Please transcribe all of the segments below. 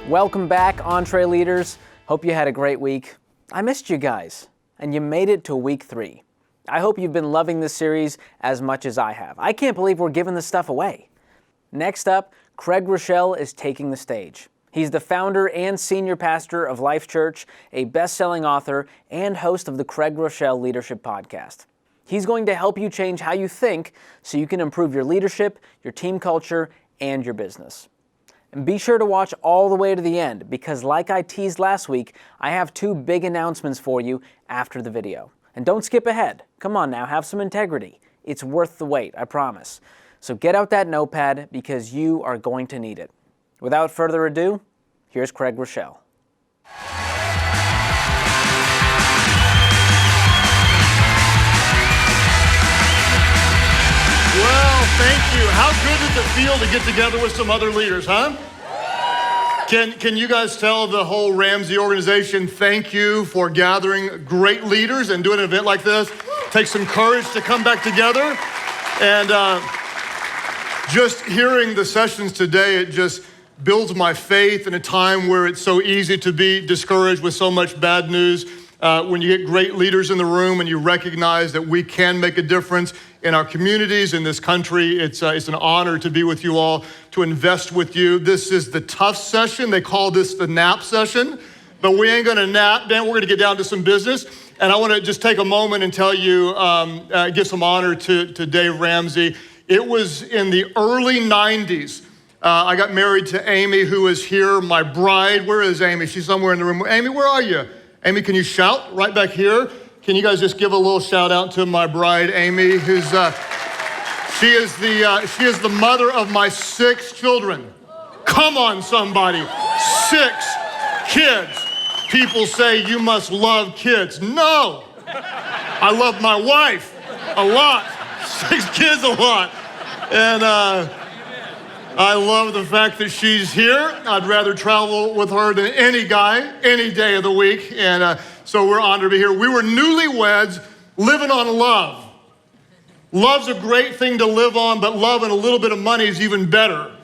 Welcome back, EntreLeaders. Hope you had a great week. I missed you guys, and you made it to week 3. I hope you've been loving this series as much as I have. I can't believe we're giving this stuff away. Next up, Groeschel is taking the stage. He's the founder and senior pastor of Life Church, a best-selling author, and host of the Groeschel Leadership Podcast. He's going to help you change how you think so you can improve your leadership, your team culture, and your business. And be sure to watch all the way to the end because like I teased last week, I have 2 big announcements for you after the video. And don't skip ahead. Come on now, have some integrity. It's worth the wait, I promise. So get out that notepad because you are going to need it. Without further ado, here's Groeschel. Well, thank you. How good does it feel to get together with some other leaders, huh? Can you guys tell the whole Ramsey organization thank you for gathering great leaders and doing an event like this? Takes some courage to come back together. And just hearing the sessions today, it just builds my faith in a time where it's so easy to be discouraged with so much bad news. When you get great leaders in the room and you recognize that we can make a difference in our communities, in this country, it's an honor to be with you all, to invest with you. This is the tough session. They call this the nap session, but we ain't gonna nap, then we're gonna get down to some business. And I wanna just take a moment and tell you, give some honor to Dave Ramsey. It was in the early 90s. I got married to Amy, who is here, my bride. Where is Amy? She's somewhere in the room. Amy, where are you? Amy, can you shout right back here? Can you guys just give a little shout out to my bride, Amy, who's she is the mother of my 6 children. Come on, somebody, 6 kids. People say you must love kids. No, I love my wife a lot. 6 kids a lot, and I love the fact that she's here. I'd rather travel with her than any guy, any day of the week. And so we're honored to be here. We were newlyweds living on love. Love's a great thing to live on, but love and a little bit of money is even better.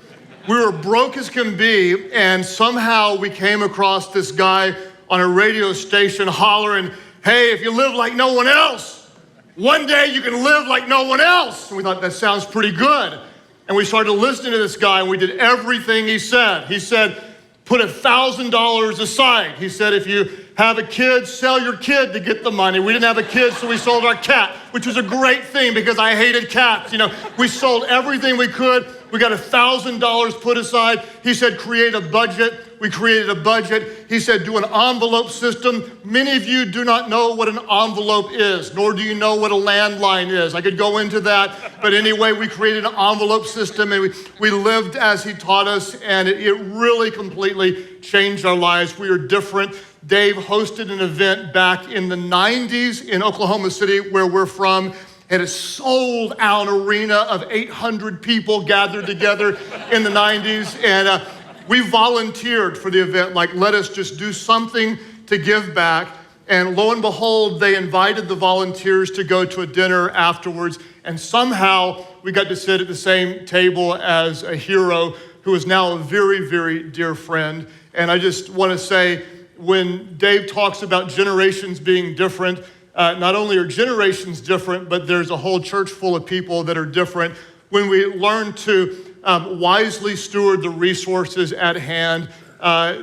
We were broke as can be, and somehow we came across this guy on a radio station hollering, hey, if you live like no one else, one day you can live like no one else. And we thought that sounds pretty good. And we started listening to this guy, and we did everything he said. He said, put $1,000 aside. He said, if you have a kid, sell your kid to get the money. We didn't have a kid, so we sold our cat, which was a great thing because I hated cats. You know, we sold everything we could. We got $1,000 put aside. He said, create a budget. We created a budget. He said, do an envelope system. Many of you do not know what an envelope is, nor do you know what a landline is. I could go into that, but anyway, we created an envelope system and we lived as he taught us, and it really completely changed our lives. We are different. Dave hosted an event back in the 90s in Oklahoma City, where we're from. It a sold-out arena of 800 people gathered together in the 90s, and we volunteered for the event, like, let us just do something to give back. And lo and behold, they invited the volunteers to go to a dinner afterwards, and somehow we got to sit at the same table as a hero who is now a very, very dear friend. And I just want to say, when Dave talks about generations being different, not only are generations different, but there's a whole church full of people that are different. When we learn to wisely steward the resources at hand,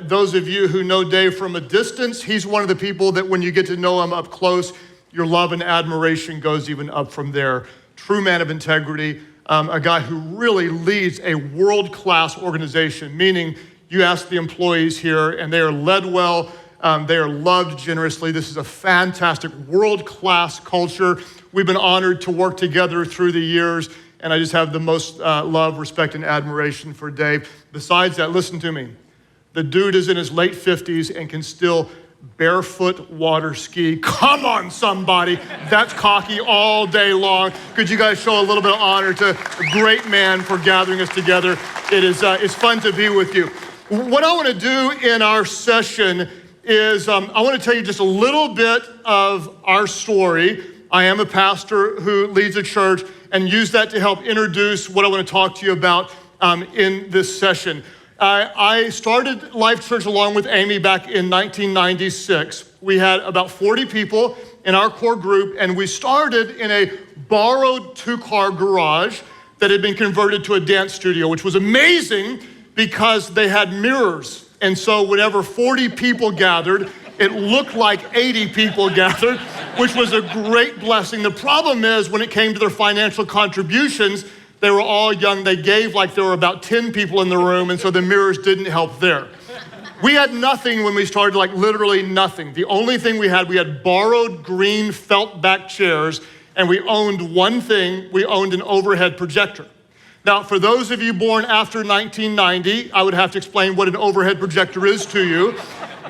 those of you who know Dave from a distance, he's one of the people that when you get to know him up close, your love and admiration goes even up from there. True man of integrity, a guy who really leads a world-class organization, meaning you ask the employees here and they are led well, they are loved generously. This is a fantastic world-class culture. We've been honored to work together through the years, and I just have the most love, respect, and admiration for Dave. Besides that, listen to me. The dude is in his late 50s and can still barefoot water ski. Come on, somebody. That's cocky all day long. Could you guys show a little bit of honor to a great man for gathering us together? It's fun to be with you. What I want to do in our session is I want to tell you just a little bit of our story. I am a pastor who leads a church, and use that to help introduce what I want to talk to you about in this session. I started Life Church along with Amy back in 1996. We had about 40 people in our core group, and we started in a borrowed 2-car garage that had been converted to a dance studio, which was amazing because they had mirrors. And so whenever 40 people gathered, it looked like 80 people gathered, which was a great blessing. The problem is when it came to their financial contributions, they were all young. They gave like there were about 10 people in the room, and so the mirrors didn't help there. We had nothing when we started, like literally nothing. The only thing we had borrowed green felt back chairs, and we owned one thing. We owned an overhead projector. Now, for those of you born after 1990, I would have to explain what an overhead projector is to you.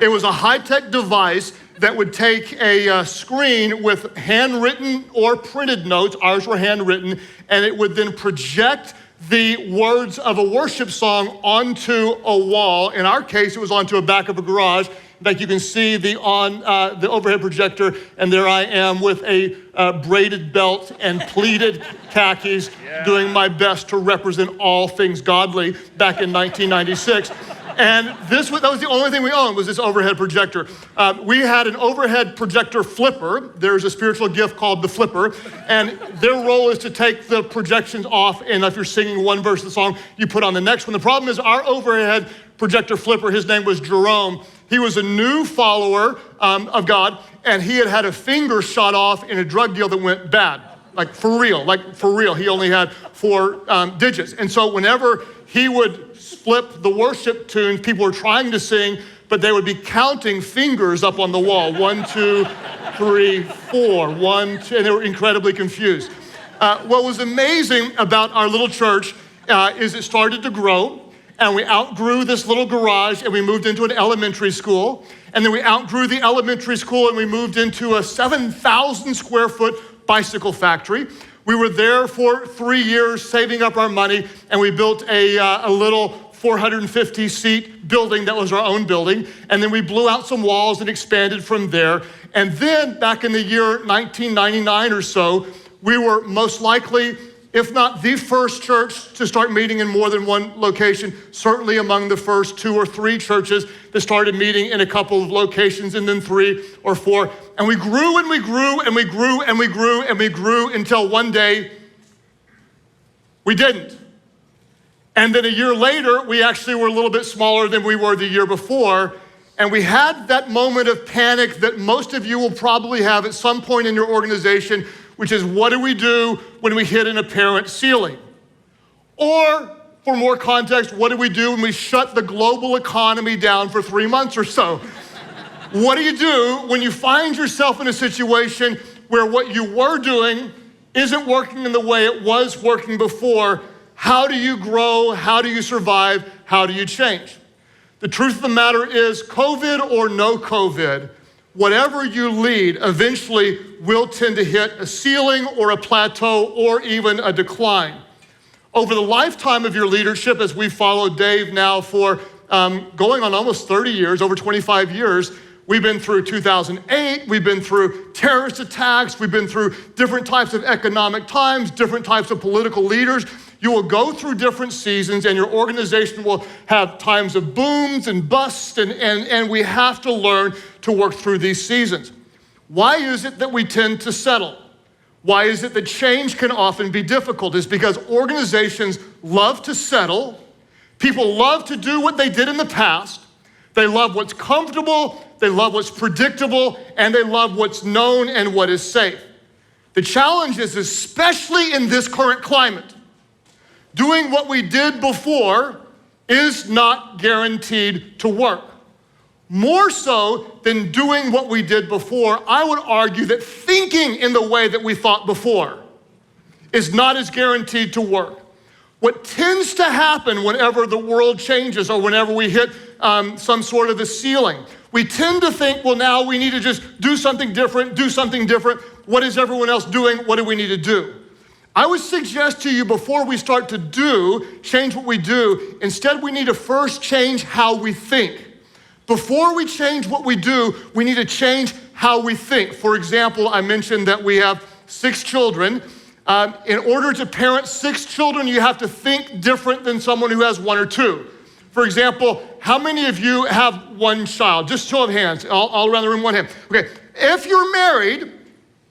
It was a high-tech device that would take a screen with handwritten or printed notes, ours were handwritten, and it would then project the words of a worship song onto a wall. In our case, it was onto a back of a garage. In fact, you can see the overhead projector, and there I am with a braided belt and pleated khakis, doing my best to represent all things godly back in 1996. And that was the only thing we owned, was this overhead projector. We had an overhead projector flipper. There's a spiritual gift called the flipper, and their role is to take the projections off, and if you're singing one verse of the song, you put on the next one. The problem is our overhead projector flipper, his name was Jerome. He was a new follower of God, and he had had a finger shot off in a drug deal that went bad. Like for real. He only had 4 digits. And so whenever he would flip the worship tunes, people were trying to sing, but they would be counting fingers up on the wall. 1, 2, 3, 4, 1, 2, and they were incredibly confused. What was amazing about our little church is it started to grow, and we outgrew this little garage, and we moved into an elementary school, and then we outgrew the elementary school, and we moved into a 7,000 square foot bicycle factory. We were there for 3 years saving up our money, and we built a little 450-seat building that was our own building, and then we blew out some walls and expanded from there. And then back in the year 1999 or so, we were most likely, if not the first church to start meeting in more than one location, certainly among the first 2 or 3 churches that started meeting in a couple of locations, and then 3 or 4. And we grew and we grew and we grew and we grew and we grew until one day we didn't. And then a year later, we actually were a little bit smaller than we were the year before. And we had that moment of panic that most of you will probably have at some point in your organization, which is, what do we do when we hit an apparent ceiling? Or, for more context, what do we do when we shut the global economy down for 3 months or so? What do you do when you find yourself in a situation where what you were doing isn't working in the way it was working before? How do you grow? How do you survive? How do you change? The truth of the matter is, COVID or no COVID, whatever you lead eventually will tend to hit a ceiling or a plateau or even a decline. Over the lifetime of your leadership, as we've followed Dave now for going on almost 30 years, over 25 years, we've been through 2008, we've been through terrorist attacks, we've been through different types of economic times, different types of political leaders. You will go through different seasons, and your organization will have times of booms and busts, and we have to learn to work through these seasons. Why is it that we tend to settle? Why is it that change can often be difficult? It's because organizations love to settle. People love to do what they did in the past. They love what's comfortable, they love what's predictable, and they love what's known and what is safe. The challenge is, especially in this current climate, doing what we did before is not guaranteed to work. More so than doing what we did before, I would argue that thinking in the way that we thought before is not as guaranteed to work. What tends to happen whenever the world changes or whenever we hit some sort of a ceiling, we tend to think, well, now we need to just do something different. What is everyone else doing? What do we need to do? I would suggest to you, before we start to change what we do, instead we need to first change how we think. Before we change what we do, we need to change how we think. For example, I mentioned that we have 6 children. In order to parent 6 children, you have to think different than someone who has 1 or 2. For example, how many of you have one child? Just show of hands, all around the room, one hand. Okay, if you're married,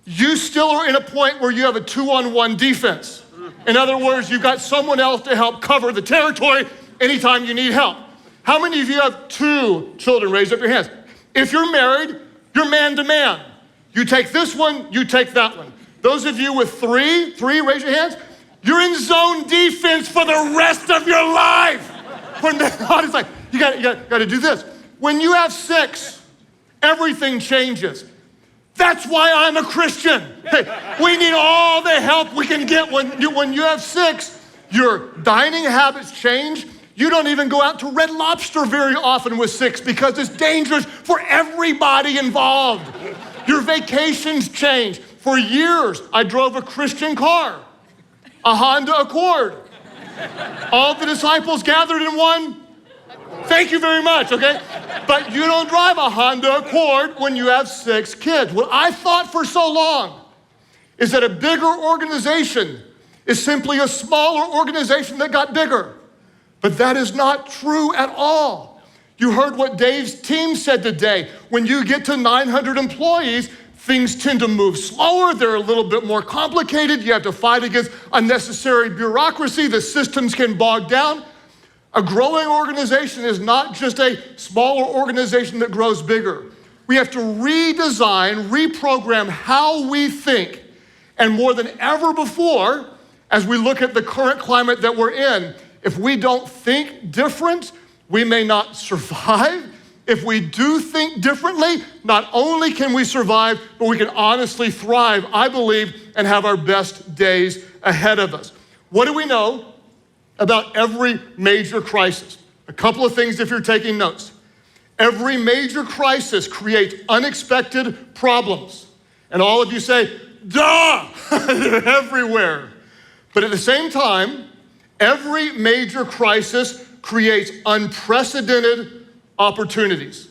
you still are in a point where you have a 2-on-1 defense. In other words, you've got someone else to help cover the territory anytime you need help. How many of you have 2 children? Raise up your hands. If you're married, you're man to man. You take this one, you take that one. Those of you with 3, raise your hands. You're in zone defense for the rest of your life. When God is like, you got to do this. When you have 6, everything changes. That's why I'm a Christian. Hey, we need all the help we can get. When you have 6, your dining habits change. You don't even go out to Red Lobster very often with 6 because it's dangerous for everybody involved. Your vacations change. For years, I drove a Christian car, a Honda Accord. All the disciples gathered in one. Thank you very much, okay? But you don't drive a Honda Accord when you have 6 kids. What I thought for so long is that a bigger organization is simply a smaller organization that got bigger. But that is not true at all. You heard what Dave's team said today. When you get to 900 employees, things tend to move slower. They're a little bit more complicated. You have to fight against unnecessary bureaucracy. The systems can bog down. A growing organization is not just a smaller organization that grows bigger. We have to redesign, reprogram how we think. And more than ever before, as we look at the current climate that we're in, if we don't think different, we may not survive. If we do think differently, not only can we survive, but we can honestly thrive, I believe, and have our best days ahead of us. What do we know about every major crisis? A couple of things if you're taking notes. Every major crisis creates unexpected problems. And all of you say, duh, they're everywhere. But at the same time, every major crisis creates unprecedented opportunities.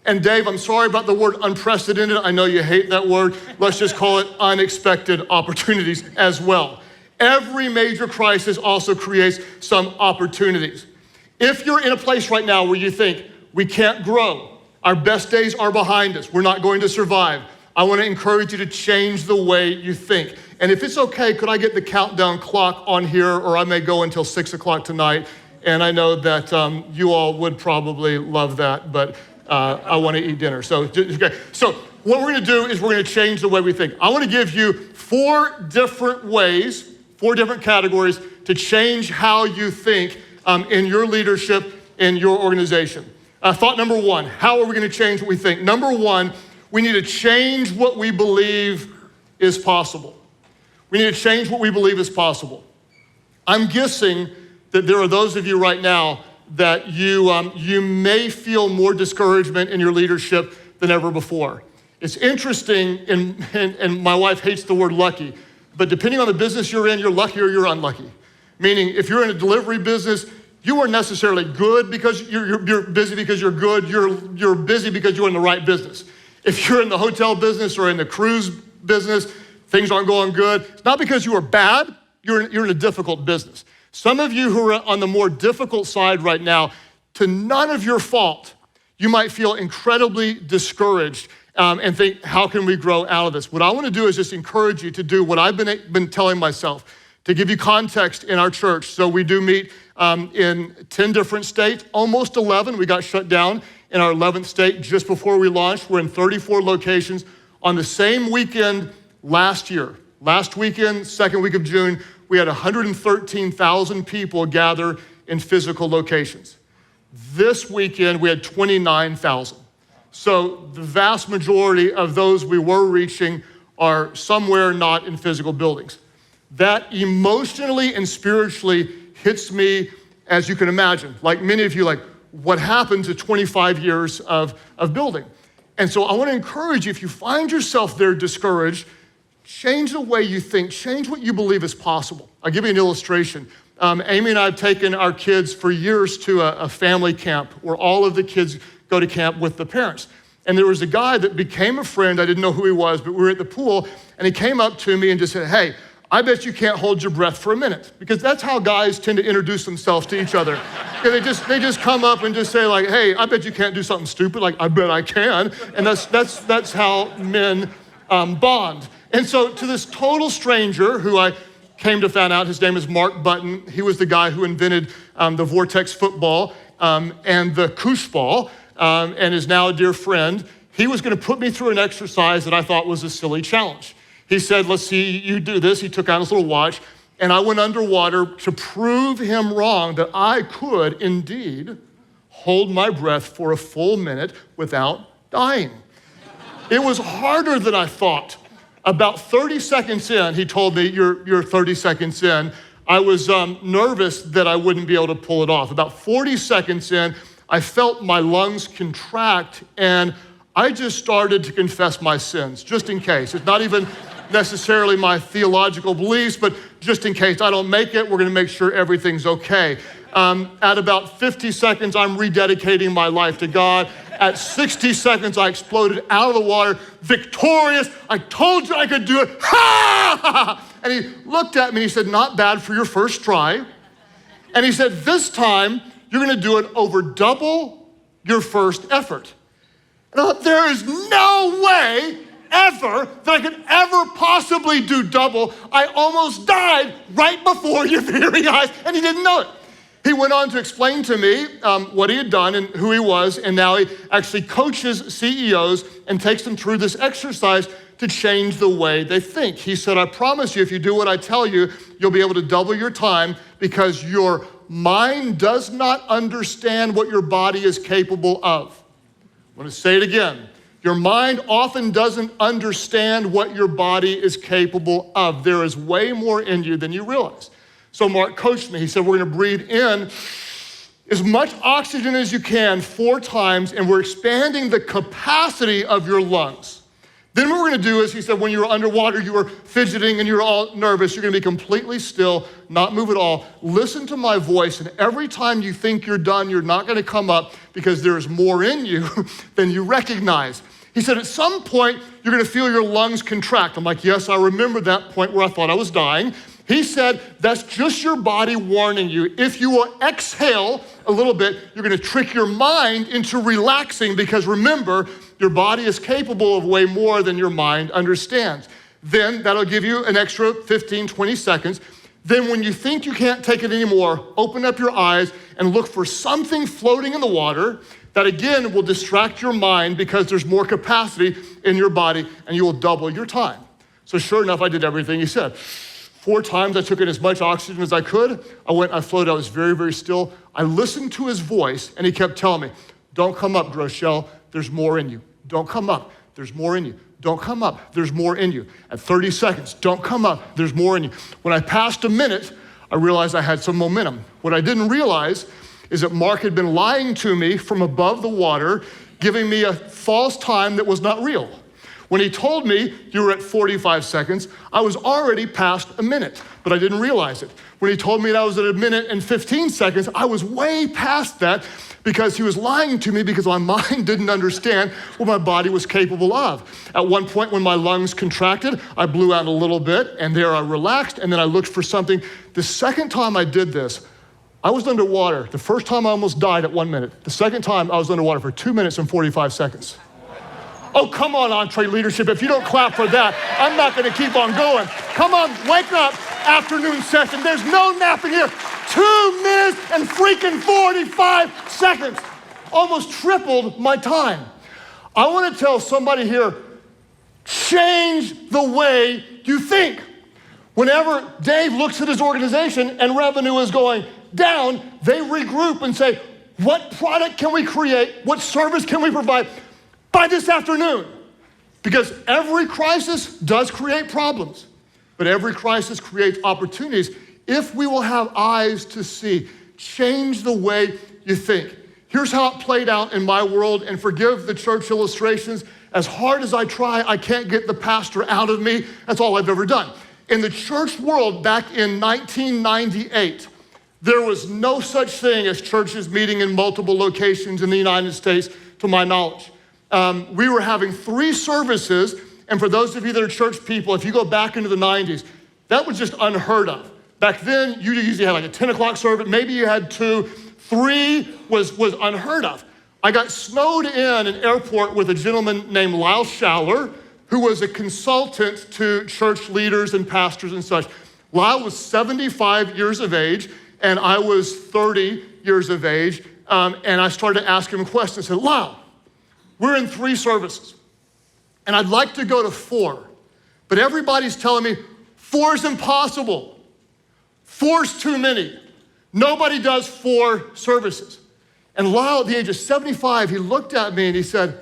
And Dave, I'm sorry about the word unprecedented. I know you hate that word. Let's just call it unexpected opportunities as well. Every major crisis also creates some opportunities. If you're in a place right now where you think, we can't grow, our best days are behind us, we're not going to survive, I want to encourage you to change the way you think. And if it's okay, could I get the countdown clock on here, or I may go until 6 o'clock tonight. And I know that you all would probably love that, but I want to eat dinner. So what we're going to do is we're going to change the way we think. I want to give you 4 different ways, 4 different categories to change how you think in your leadership, in your organization. Thought number 1, how are we going to change what we think? Number 1, we need to change what we believe is possible. We need to change what we believe is possible. I'm guessing that there are those of you right now that you may feel more discouragement in your leadership than ever before. It's interesting, and my wife hates the word lucky, but depending on the business you're in, you're lucky or you're unlucky. Meaning, if you're in a delivery business, you aren't necessarily good because you're busy because you're good. You're busy because you're in the right business. If you're in the hotel business or in the cruise business, things aren't going good. It's not because you are bad. You're in a difficult business. Some of you who are on the more difficult side right now, to none of your fault, you might feel incredibly discouraged and think, how can we grow out of this? What I want to do is just encourage you to do what I've been telling myself, to give you context in our church. So we do meet in 10 different states, almost 11. We got shut down in our 11th state just before we launched. We're in 34 locations. On the same weekend last year, last weekend, second week of June, we had 113,000 people gather in physical locations. This weekend, we had 29,000. So the vast majority of those we were reaching are somewhere not in physical buildings. That emotionally and spiritually hits me, as you can imagine. Like many of you, like, what happened to 25 years of building? And so I want to encourage you, if you find yourself there discouraged, change the way you think, change what you believe is possible. I'll give you an illustration. Amy and I have taken our kids for years to a family camp where all of the kids go to camp with the parents. And there was a guy that became a friend. I didn't know who he was, but we were at the pool, and he came up to me and just said, hey, I bet you can't hold your breath for a minute, because that's how guys tend to introduce themselves to each other. They just come up and just say like, hey, I bet you can't do something stupid, like I bet I can. And that's how men bond. And so to this total stranger who I came to find out, his name is Mark Button. He was the guy who invented the Vortex football and the koosh ball, and is now a dear friend. He was gonna put me through an exercise that I thought was a silly challenge. He said, let's see you do this. He took out his little watch, and I went underwater to prove him wrong, that I could indeed hold my breath for a full minute without dying. It was harder than I thought. About 30 seconds in, he told me, you're 30 seconds in. I was nervous that I wouldn't be able to pull it off. About 40 seconds in, I felt my lungs contract, and I just started to confess my sins, just in case. It's not even necessarily my theological beliefs, but just in case I don't make it, we're gonna make sure everything's okay. At about 50 seconds, I'm rededicating my life to God. At 60 seconds, I exploded out of the water, victorious. I told you I could do it. Ha! And he looked at me and he said, not bad for your first try. And he said, this time, you're gonna do it over double your first effort. And I thought, there is no way ever that I could ever possibly do double. I almost died right before your very eyes, and he didn't know it. He went on to explain to me what he had done and who he was, and now he actually coaches CEOs and takes them through this exercise to change the way they think. He said, I promise you, if you do what I tell you, you'll be able to double your time, because your mind does not understand what your body is capable of. I'm gonna say it again. Your mind often doesn't understand what your body is capable of. There is way more in you than you realize. So Mark coached me. He said, we're gonna breathe in as much oxygen as you can 4 times, and we're expanding the capacity of your lungs. Then what we're gonna do is, he said, when you're underwater, you were fidgeting and you're all nervous, you're gonna be completely still, not move at all. Listen to my voice, and every time you think you're done, you're not gonna come up, because there's more in you than you recognize. He said, at some point, you're gonna feel your lungs contract. I'm like, yes, I remember that point where I thought I was dying. He said, that's just your body warning you. If you will exhale a little bit, you're gonna trick your mind into relaxing, because remember, your body is capable of way more than your mind understands. Then that'll give you an extra 15, 20 seconds. Then when you think you can't take it anymore, open up your eyes and look for something floating in the water that again will distract your mind, because there's more capacity in your body, and you will double your time. So sure enough, I did everything he said. 4 times I took in as much oxygen as I could. I floated, I was very, very still. I listened to his voice, and he kept telling me, don't come up, Groeschel, there's more in you. Don't come up, there's more in you. Don't come up, there's more in you. At 30 seconds, don't come up, there's more in you. When I passed a minute, I realized I had some momentum. What I didn't realize is that Mark had been lying to me from above the water, giving me a false time that was not real. When he told me you were at 45 seconds, I was already past a minute, but I didn't realize it. When he told me that I was at 1 minute and 15 seconds, I was way past that, because he was lying to me, because my mind didn't understand what my body was capable of. At one point when my lungs contracted, I blew out a little bit, and there I relaxed, and then I looked for something. The second time I did this, I was underwater. The first time I almost died at 1 minute. The second time I was underwater for 2 minutes and 45 seconds. Oh, come on, EntreLeadership. If you don't clap for that, I'm not gonna keep on going. Come on, wake up, afternoon session. There's no napping here. 2 minutes and freaking 45 seconds. Almost tripled my time. I wanna tell somebody here, change the way you think. Whenever Dave looks at his organization and revenue is going down, they regroup and say, what product can we create? What service can we provide by this afternoon? Because every crisis does create problems, but every crisis creates opportunities if we will have eyes to see. Change the way you think. Here's how it played out in my world, and forgive the church illustrations. As hard as I try, I can't get the pastor out of me. That's all I've ever done. In the church world back in 1998, there was no such thing as churches meeting in multiple locations in the United States, to my knowledge. We were having 3 services, and for those of you that are church people, if you go back into the 90s, That was just unheard of. Back then, you usually had like a 10 o'clock service. Maybe you had 2. 3 was unheard of. I got snowed in an airport with a gentleman named Lyle Schaller, who was a consultant to church leaders and pastors and such. Lyle was 75 years of age, and I was 30 years of age, and I started to ask him questions. I said, Lyle, we're in 3 services, and I'd like to go to 4, but everybody's telling me 4 is impossible. 4's too many. Nobody does 4 services. And Lyle, at the age of 75, he looked at me and he said,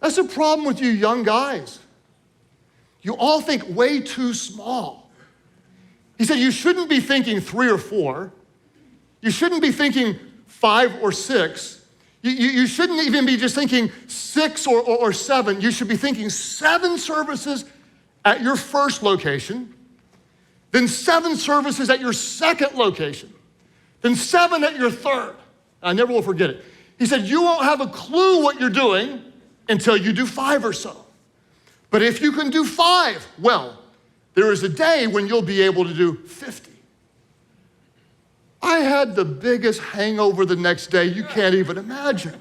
that's the problem with you young guys. You all think way too small. He said, you shouldn't be thinking 3 or 4. You shouldn't be thinking 5 or 6. You shouldn't even be just thinking 6 or 7. You should be thinking 7 services at your first location, then 7 services at your second location, then 7 at your third. I never will forget it. He said, you won't have a clue what you're doing until you do 5 or so. But if you can do 5, well, there is a day when you'll be able to do 50. I had the biggest hangover the next day you can't even imagine.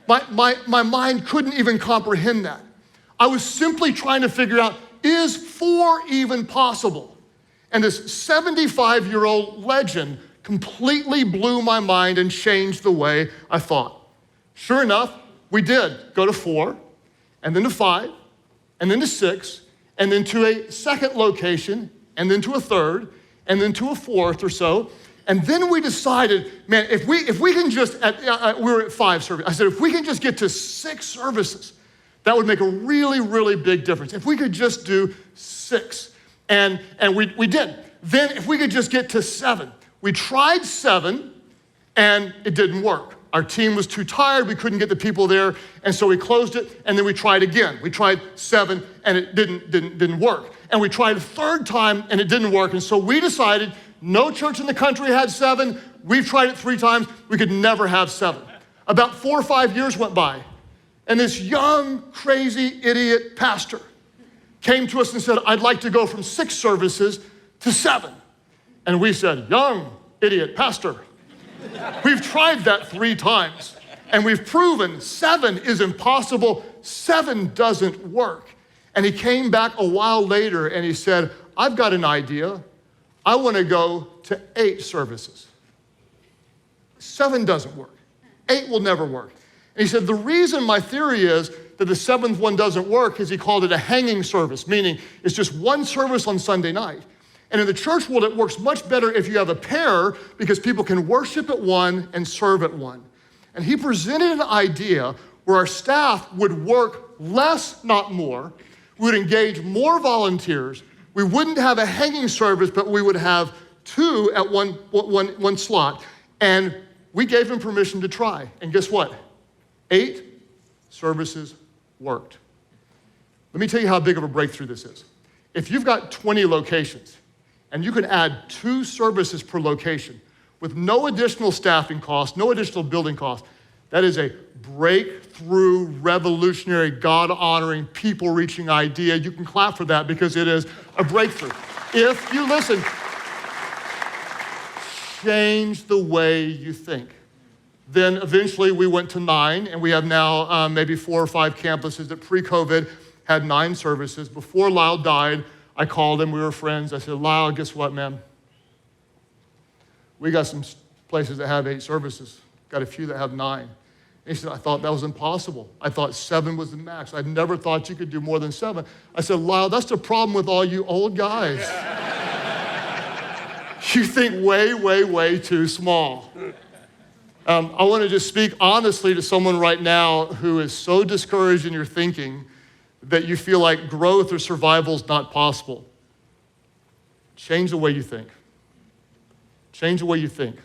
My mind couldn't even comprehend that. I was simply trying to figure out, is 4 even possible? And this 75-year-old legend completely blew my mind and changed the way I thought. Sure enough, we did go to 4, and then to 5, and then to 6, and then to a second location, and then to a third, and then to a fourth or so. And then we decided, man, if we can just, we were at 5 services. I said, if we can just get to 6 services, that would make a really, really big difference. If we could just do 6. And we did. Then if we could just get to 7. We tried 7, and it didn't work. Our team was too tired. We couldn't get the people there, and so we closed it, and then we tried again. We tried 7, and it didn't work. And we tried a third time, and it didn't work. And so we decided no church in the country had 7. We've tried it 3 times. We could never have 7. About 4 or 5 years went by, and this young, crazy, idiot pastor came to us and said, I'd like to go from 6 services to 7. And we said, young, idiot pastor, we've tried that 3 times, and we've proven 7 is impossible. 7 doesn't work. And he came back a while later and he said, I've got an idea. I want to go to 8 services. 7 doesn't work. 8 will never work. And he said, the reason my theory is that the 7th one doesn't work is he called it a hanging service, meaning it's just 1 service on Sunday night. And in the church world, it works much better if you have a pair because people can worship at one and serve at one. And he presented an idea where our staff would work less, not more. We would engage more volunteers. We wouldn't have a hanging service, but we would have 2 at one slot. And we gave him permission to try. And guess what? 8 services worked. Let me tell you how big of a breakthrough this is. If you've got 20 locations, and you can add 2 services per location with no additional staffing costs, no additional building costs, that is a breakthrough, revolutionary, God-honoring, people-reaching idea. You can clap for that because it is a breakthrough. If you listen, change the way you think. Then eventually we went to 9, and we have now maybe 4 or 5 campuses that pre-COVID had 9 services. Before Lyle died, I called him, we were friends. I said, Lyle, guess what, man? We got some places that have 8 services, got a few that have 9. And he said, I thought that was impossible. I thought 7 was the max. I never thought you could do more than 7. I said, Lyle, that's the problem with all you old guys. You think way, way, way too small. I want to just speak honestly to someone right now who is so discouraged in your thinking that you feel like growth or survival is not possible. Change the way you think. Change the way you think.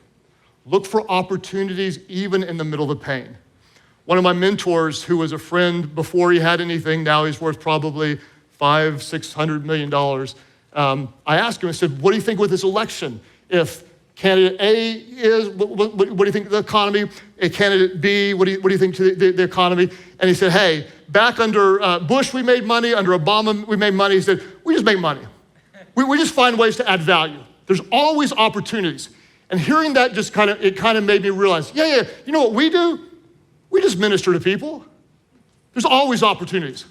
Look for opportunities even in the middle of the pain. One of my mentors, who was a friend before he had anything, now he's worth probably $500-600 million. I asked him, I said, what do you think with this election? If candidate A is, what do you think of the economy? Candidate B, what do you think to the economy? And he said, hey, back under Bush we made money, under Obama we made money. He said, we just make money. We just find ways to add value. There's always opportunities. And hearing that just kind of made me realize, you know what we do? We just minister to people. There's always opportunities.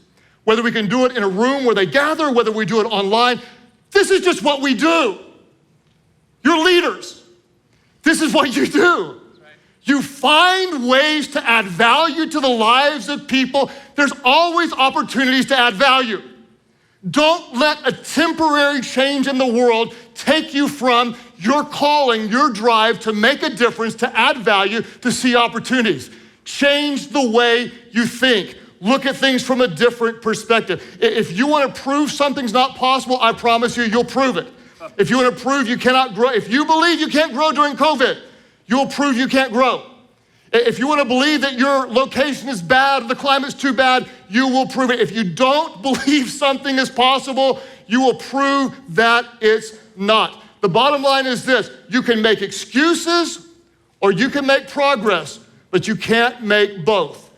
Whether we can do it in a room where they gather, whether we do it online, this is just what we do. You're leaders. This is what you do. You find ways to add value to the lives of people. There's always opportunities to add value. Don't let a temporary change in the world take you from your calling, your drive to make a difference, to add value, to see opportunities. Change the way you think. Look at things from a different perspective. If you want to prove something's not possible, I promise you, you'll prove it. If you want to prove you cannot grow, if you believe you can't grow during COVID, you'll prove you can't grow. If you want to believe that your location is bad, the climate's too bad, you will prove it. If you don't believe something is possible, you will prove that it's not. The bottom line is this: you can make excuses or you can make progress, but you can't make both.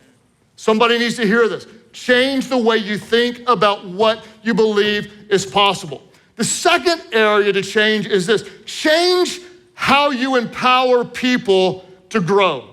Somebody needs to hear this. Change the way you think about what you believe is possible. The second area to change is this: change how you empower people to grow.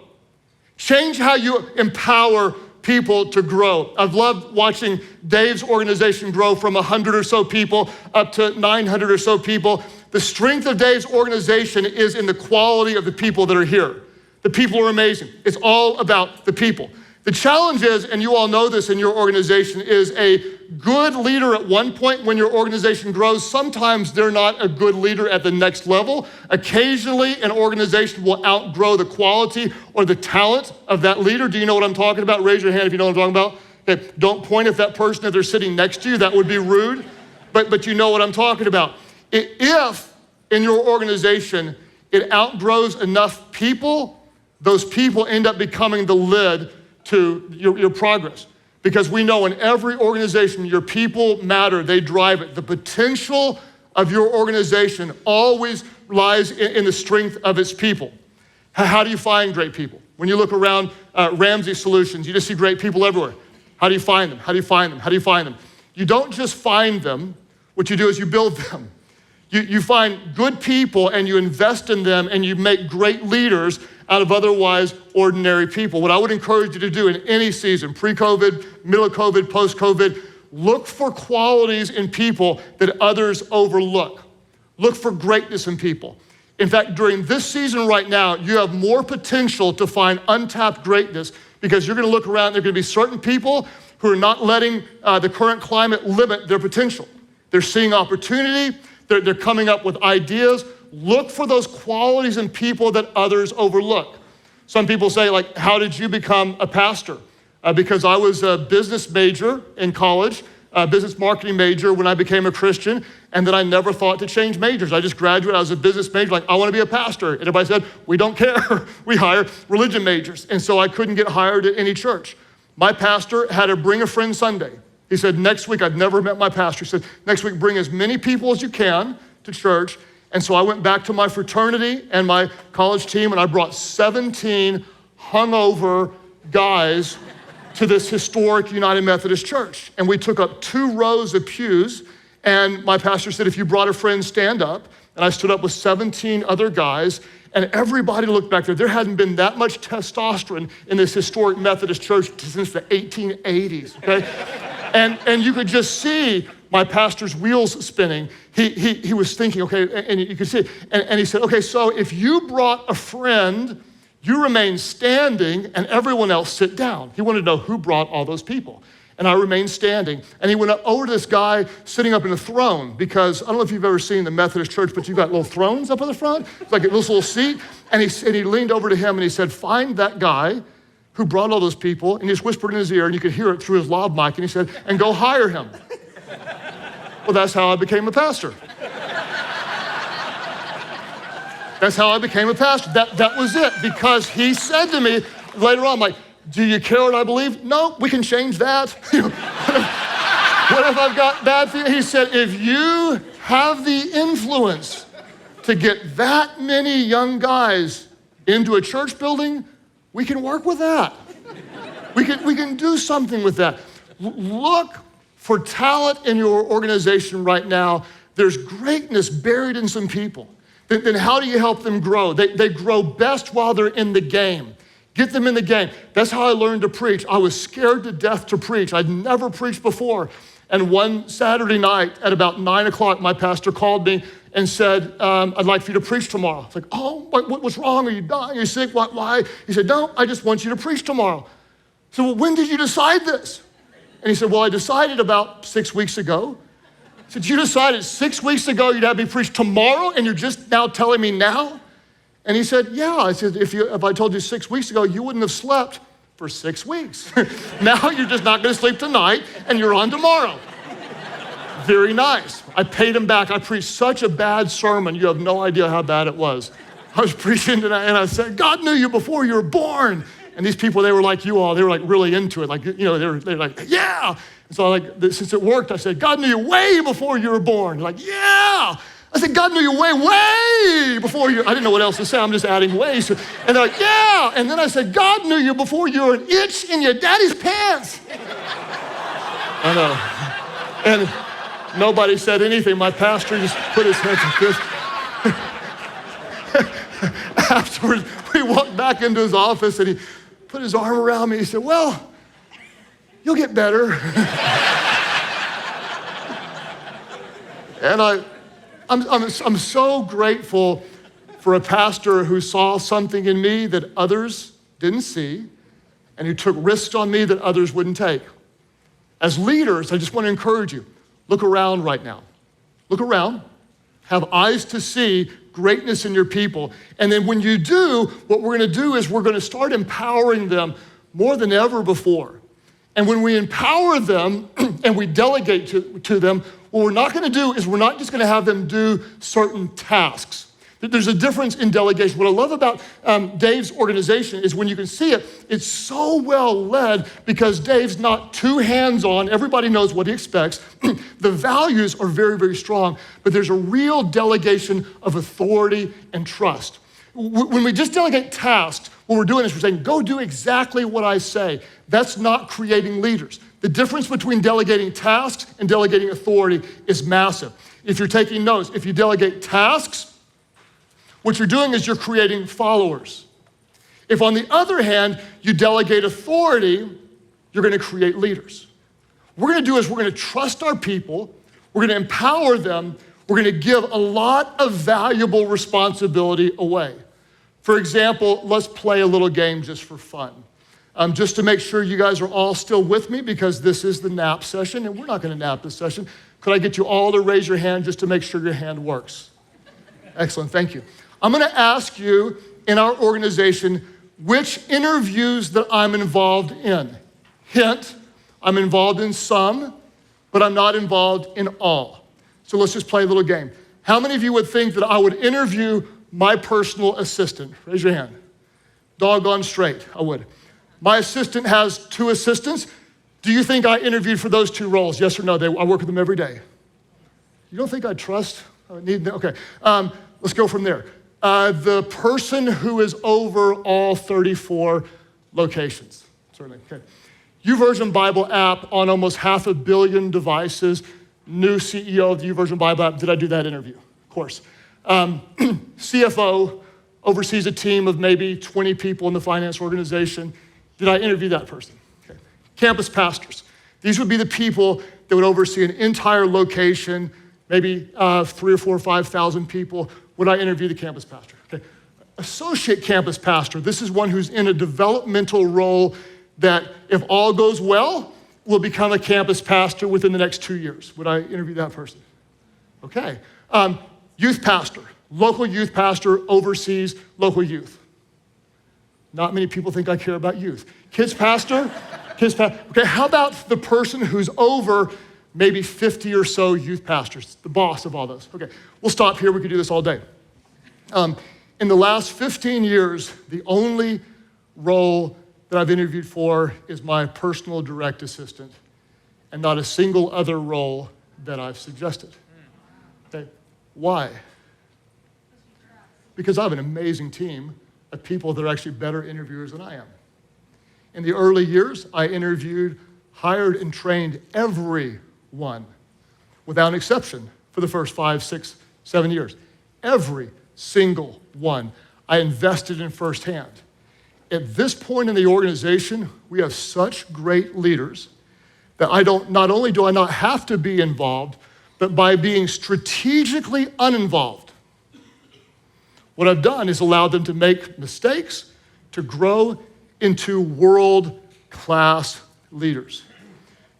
Change how you empower people to grow. I've loved watching Dave's organization grow from 100 or so people up to 900 or so people. The strength of Dave's organization is in the quality of the people that are here. The people are amazing. It's all about the people. The challenge is, and you all know this in your organization, is a good leader at one point when your organization grows. Sometimes they're not a good leader at the next level. Occasionally, an organization will outgrow the quality or the talent of that leader. Do you know what I'm talking about? Raise your hand if you know what I'm talking about. Okay, don't point at that person if they're sitting next to you. That would be rude. But you know what I'm talking about. If in your organization it outgrows enough people, those people end up becoming the lid to your progress. Because we know in every organization, your people matter, they drive it. The potential of your organization always lies in the strength of its people. How do you find great people? When you look around Ramsey Solutions, you just see great people everywhere. How do you find them? How do you find them? How do you find them? You don't just find them, what you do is you build them. You find good people and you invest in them and you make great leaders out of otherwise ordinary people. What I would encourage you to do in any season, pre-COVID, middle of COVID, post-COVID, look for qualities in people that others overlook. Look for greatness in people. In fact, during this season right now, you have more potential to find untapped greatness because you're gonna look around, there are gonna be certain people who are not letting the current climate limit their potential. They're seeing opportunity, they're coming up with ideas. Look for those qualities in people that others overlook. Some people say, like, how did you become a pastor? Because I was a business major in college, a business marketing major when I became a Christian, and then I never thought to change majors. I just graduated, I was a business major, like, I wanna be a pastor. And everybody said, we don't care, we hire religion majors. And so I couldn't get hired at any church. My pastor had a Bring a Friend Sunday. He said, next week, I've never met my pastor. He said, next week, bring as many people as you can to church. And so I went back to my fraternity and my college team and I brought 17 hungover guys to this historic United Methodist Church. And we took up 2 rows of pews and my pastor said, if you brought a friend, stand up. And I stood up with 17 other guys and everybody looked back there. There hadn't been that much testosterone in this historic Methodist church since the 1880s, okay? And you could just see my pastor's wheels spinning. He was thinking, okay, and you could see it. And he said, okay, so if you brought a friend, you remain standing and everyone else sit down. He wanted to know who brought all those people. And I remained standing. And he went up over to this guy sitting up in a throne because I don't know if you've ever seen the Methodist church, but you've got little thrones up in the front. It's like this little seat. And he leaned over to him and he said, find that guy who brought all those people. And he just whispered in his ear and you could hear it through his lav mic. And he said, and go hire him. Well, that's how I became a pastor. That's how I became a pastor. That was it, because he said to me later on, like, do you care what I believe? No, we can change that. What if I've got bad feelings? He said, if you have the influence to get that many young guys into a church building, we can work with that. We can do something with that. Look for talent in your organization right now there's greatness buried in some people, then how do you help them grow? They grow best while they're in the game. Get them in the game. That's how I learned to preach. I was scared to death to preach. I'd never preached before. And one Saturday night at about 9 o'clock, my pastor called me and said, I'd like for you to preach tomorrow. It's like, oh, what's wrong? Are you dying? Are you sick? Why? He said, no, I just want you to preach tomorrow. So, well, when did you decide this? And he said, well, I decided about 6 weeks ago. I said, you decided 6 weeks ago you'd have me preach tomorrow and you're just now telling me now? And he said, yeah. I said, if I told you 6 weeks ago, you wouldn't have slept for 6 weeks. Now you're just not gonna sleep tonight and you're on tomorrow. Very nice. I paid him back. I preached such a bad sermon, you have no idea how bad it was. I was preaching and I said, God knew you before you were born. And these people, they were like you all, they were like really into it. Like, you know, they're like, yeah. And so since it worked, I said, God knew you way before you were born. Like, yeah. I said, God knew you way before you, I didn't know what else to say, I'm just adding way. So, and they're like, yeah. And then I said, God knew you before you were an itch in your daddy's pants. I know. And nobody said anything. My pastor just put his hands like this. Afterwards, we walked back into his office and he put his arm around me. He said, well, you'll get better. And I'm so grateful for a pastor who saw something in me that others didn't see and who took risks on me that others wouldn't take. As leaders, I just want to encourage you, look around right now. Look around, have eyes to see greatness in your people. And then when you do, what we're going to do is we're going to start empowering them more than ever before. And when we empower them and we delegate to them, what we're not going to do is we're not just going to have them do certain tasks. There's a difference in delegation. What I love about Dave's organization is when you can see it, it's so well led because Dave's not too hands-on. Everybody knows what he expects. The values are very, very strong, but there's a real delegation of authority and trust. When we just delegate tasks, what we're doing is we're saying, go do exactly what I say. That's not creating leaders. The difference between delegating tasks and delegating authority is massive. If you're taking notes, if you delegate tasks, what you're doing is you're creating followers. If on the other hand, you delegate authority, you're gonna create leaders. What we're gonna do is we're gonna trust our people, we're gonna empower them, we're gonna give a lot of valuable responsibility away. For example, let's play a little game just for fun. Just to make sure you guys are all still with me because this is the nap session and we're not gonna nap this session. Could I get you all to raise your hand just to make sure your hand works? Excellent, thank you. I'm gonna ask you in our organization which interviews that I'm involved in. Hint, I'm involved in some, but I'm not involved in all. So let's just play a little game. How many of you would think that I would interview my personal assistant? Raise your hand. Doggone straight, I would. My assistant has 2 assistants. Do you think I interviewed for those 2 roles? Yes or no? I work with them every day. You don't think I trust? Okay, let's go from there. The person who is over all 34 locations. Certainly, okay. YouVersion Bible app on almost 500 million devices. New CEO of the YouVersion Bible app. Did I do that interview? Of course. CFO oversees a team of maybe 20 people in the finance organization. Did I interview that person? Okay. Campus pastors. These would be the people that would oversee an entire location, maybe 3,000 or 4,000 or 5,000 people. Would I interview the campus pastor? Okay. Associate campus pastor. This is one who's in a developmental role that, if all goes well, will become a campus pastor within the next 2 years. Would I interview that person? Okay. Youth pastor. Local youth pastor oversees local youth. Not many people think I care about youth. Kids pastor. Okay, how about the person who's over maybe 50 or so youth pastors, the boss of all those? Okay, we'll stop here. We could do this all day. In the last 15 years, the only role that I've interviewed for is my personal direct assistant, and not a single other role that I've suggested. Okay, why? Because I have an amazing team of people that are actually better interviewers than I am. In the early years, I interviewed, hired, and trained everyone, without exception, for the first 5, 6, 7 years. Every single one I invested in firsthand. At this point in the organization, we have such great leaders that not only do I not have to be involved, but by being strategically uninvolved, what I've done is allowed them to make mistakes, to grow into world-class leaders.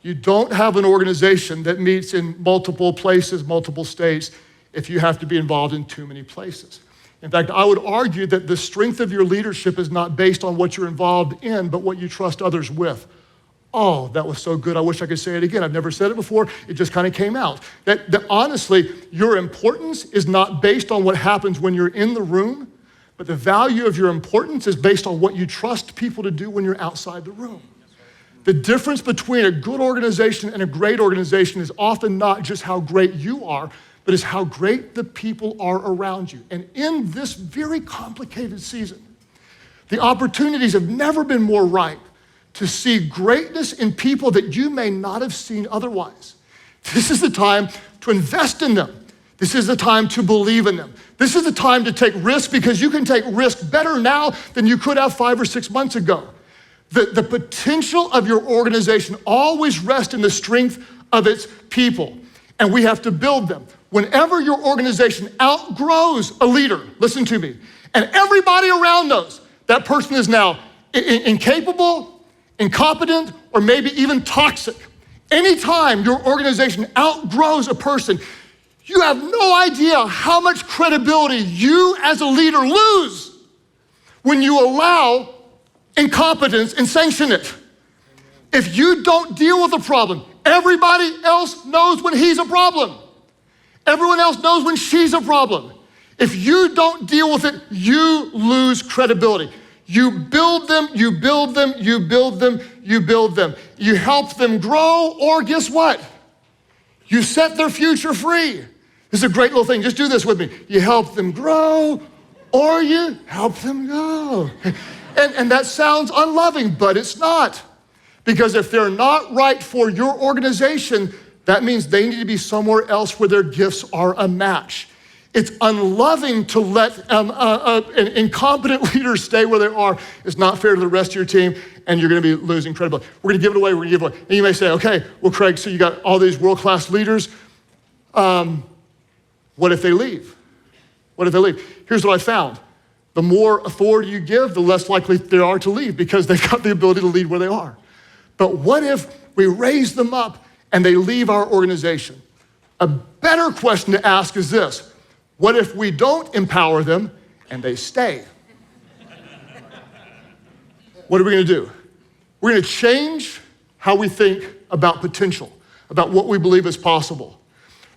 You don't have an organization that meets in multiple places, multiple states, if you have to be involved in too many places. In fact, I would argue that the strength of your leadership is not based on what you're involved in, but what you trust others with. Oh, that was so good. I wish I could say it again. I've never said it before. It just kind of came out. That honestly, your importance is not based on what happens when you're in the room, but the value of your importance is based on what you trust people to do when you're outside the room. The difference between a good organization and a great organization is often not just how great you are, but it's how great the people are around you. And in this very complicated season, the opportunities have never been more ripe to see greatness in people that you may not have seen otherwise. This is the time to invest in them. This is the time to believe in them. This is the time to take risks, because you can take risks better now than you could have 5 or 6 months ago. The potential of your organization always rests in the strength of its people, and we have to build them. Whenever your organization outgrows a leader, listen to me, and everybody around knows that person is now incapable, incompetent, or maybe even toxic. Anytime your organization outgrows a person, you have no idea how much credibility you as a leader lose when you allow incompetence and sanction it. If you don't deal with a problem, everybody else knows when he's a problem. Everyone else knows when she's a problem. If you don't deal with it, you lose credibility. You build them, you build them, you build them, you build them. You help them grow, or guess what? You set their future free. This is a great little thing. Just do this with me. You help them grow, or you help them go. And that sounds unloving, but it's not. Because if they're not right for your organization, that means they need to be somewhere else where their gifts are a match. It's unloving to let an incompetent leader stay where they are. It's not fair to the rest of your team, and you're going to be losing credibility. We're going to give it away, we're going to give it away. And you may say, okay, well, Craig, so you got all these world-class leaders. What if they leave? What if they leave? Here's what I found. The more authority you give, the less likely they are to leave, because they've got the ability to lead where they are. But what if we raise them up and they leave our organization? A better question to ask is this: what if we don't empower them and they stay? What are we going to do? We're going to change how we think about potential, about what we believe is possible.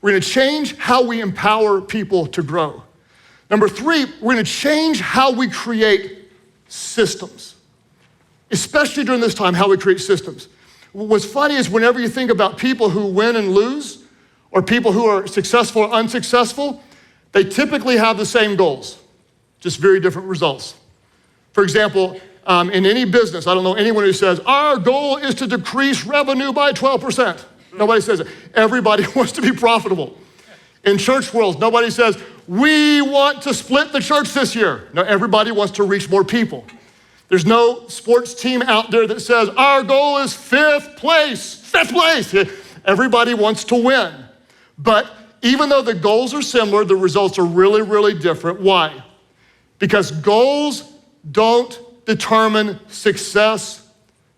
We're going to change how we empower people to grow. Number 3, we're going to change how we create systems, especially during this time, how we create systems. What's funny is whenever you think about people who win and lose, or people who are successful or unsuccessful, they typically have the same goals, just very different results. For example, in any business, I don't know anyone who says, our goal is to decrease revenue by 12%. Nobody says it. Everybody wants to be profitable. In church world, nobody says, we want to split the church this year. No, everybody wants to reach more people. There's no sports team out there that says, our goal is 5th place. 5th place. Everybody wants to win. But even though the goals are similar, the results are really, really different. Why? Because goals don't determine success.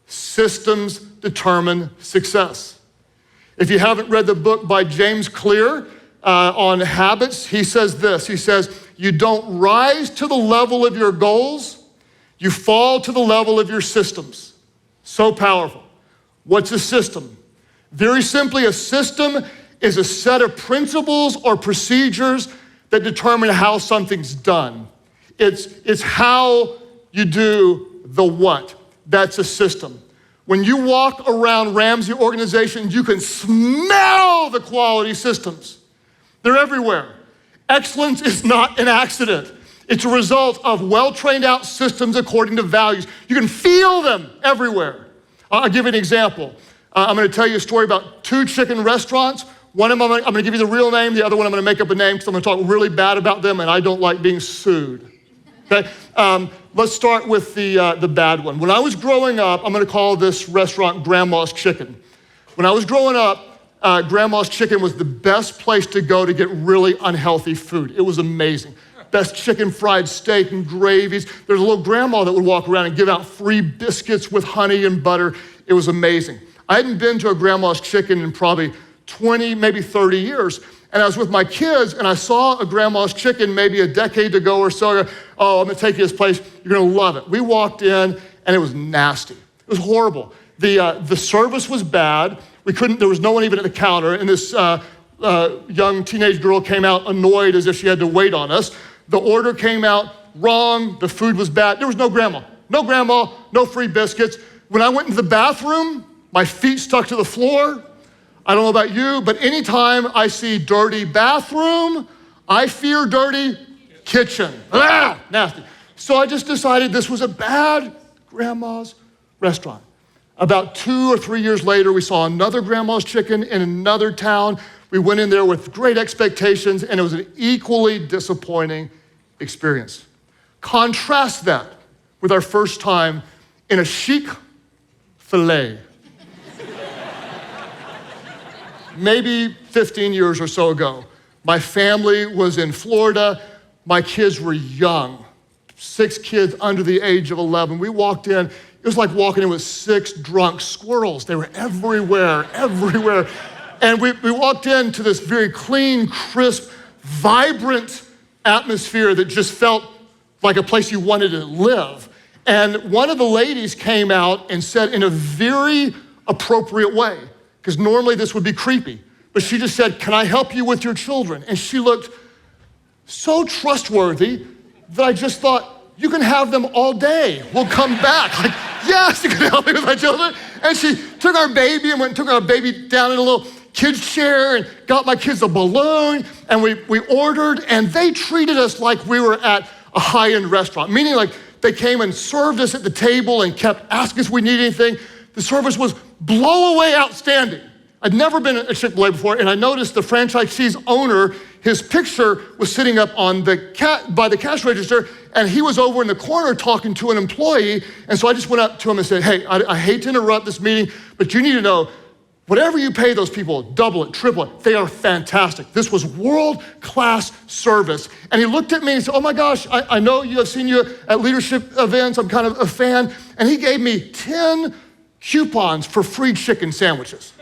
Systems determine success. If you haven't read the book by James Clear on habits, he says this. He says, you don't rise to the level of your goals, you fall to the level of your systems. So powerful. What's a system? Very simply, a system is a set of principles or procedures that determine how something's done. It's how you do the what. That's a system. When you walk around Ramsey organizations, you can smell the quality systems. They're everywhere. Excellence is not an accident. It's a result of well-trained out systems according to values. You can feel them everywhere. I'll give you an example. I'm going to tell you a story about 2 chicken restaurants. One of them, I'm gonna give you the real name. The other one, I'm gonna make up a name because I'm gonna talk really bad about them and I don't like being sued. Okay, let's start with the bad one. When I was growing up, I'm gonna call this restaurant Grandma's Chicken. When I was growing up, Grandma's Chicken was the best place to go to get really unhealthy food. It was amazing. Best chicken fried steak and gravies. There's a little grandma that would walk around and give out free biscuits with honey and butter. It was amazing. I hadn't been to a Grandma's Chicken in probably 20, maybe 30 years. And I was with my kids and I saw a Grandma's Chicken maybe a decade ago or so. Oh, I'm gonna take you to this place. You're gonna love it. We walked in and it was nasty. It was horrible. The service was bad. There was no one even at the counter. And this young teenage girl came out annoyed as if she had to wait on us. The order came out wrong. The food was bad. There was no grandma. No grandma, no free biscuits. When I went into the bathroom, my feet stuck to the floor. I don't know about you, but anytime I see dirty bathroom, I fear dirty kitchen. Ah, nasty. So I just decided this was a bad Grandma's restaurant. About 2 or 3 years later, we saw another Grandma's Chicken in another town. We went in there with great expectations, and it was an equally disappointing experience. Contrast that with our first time in a chic filet. Maybe 15 years or so ago. My family was in Florida. My kids were young, 6 kids under the age of 11. We walked in. It was like walking in with 6 drunk squirrels. They were everywhere. And we walked into this very clean, crisp, vibrant atmosphere that just felt like a place you wanted to live. And one of the ladies came out and said in a very appropriate way, because normally this would be creepy, but she just said, "Can I help you with your children?" And she looked so trustworthy that I just thought, you can have them all day. We'll come back. Like, yes, you can help me with my children. And she took our baby and took our baby down in a little kid's chair and got my kids a balloon. And we ordered, and they treated us like we were at a high-end restaurant, meaning like they came and served us at the table and kept asking us if we needed anything. The service was blow away outstanding. I'd never been at Chick-fil-A before, and I noticed the franchisee's owner, his picture was sitting up on by the cash register, and he was over in the corner talking to an employee. And so I just went up to him and said, "Hey, I hate to interrupt this meeting, but you need to know, whatever you pay those people, double it, triple it. They are fantastic. This was world-class service." And he looked at me and said, "Oh my gosh, I know I've seen you at leadership events. I'm kind of a fan." And he gave me 10 coupons for free chicken sandwiches.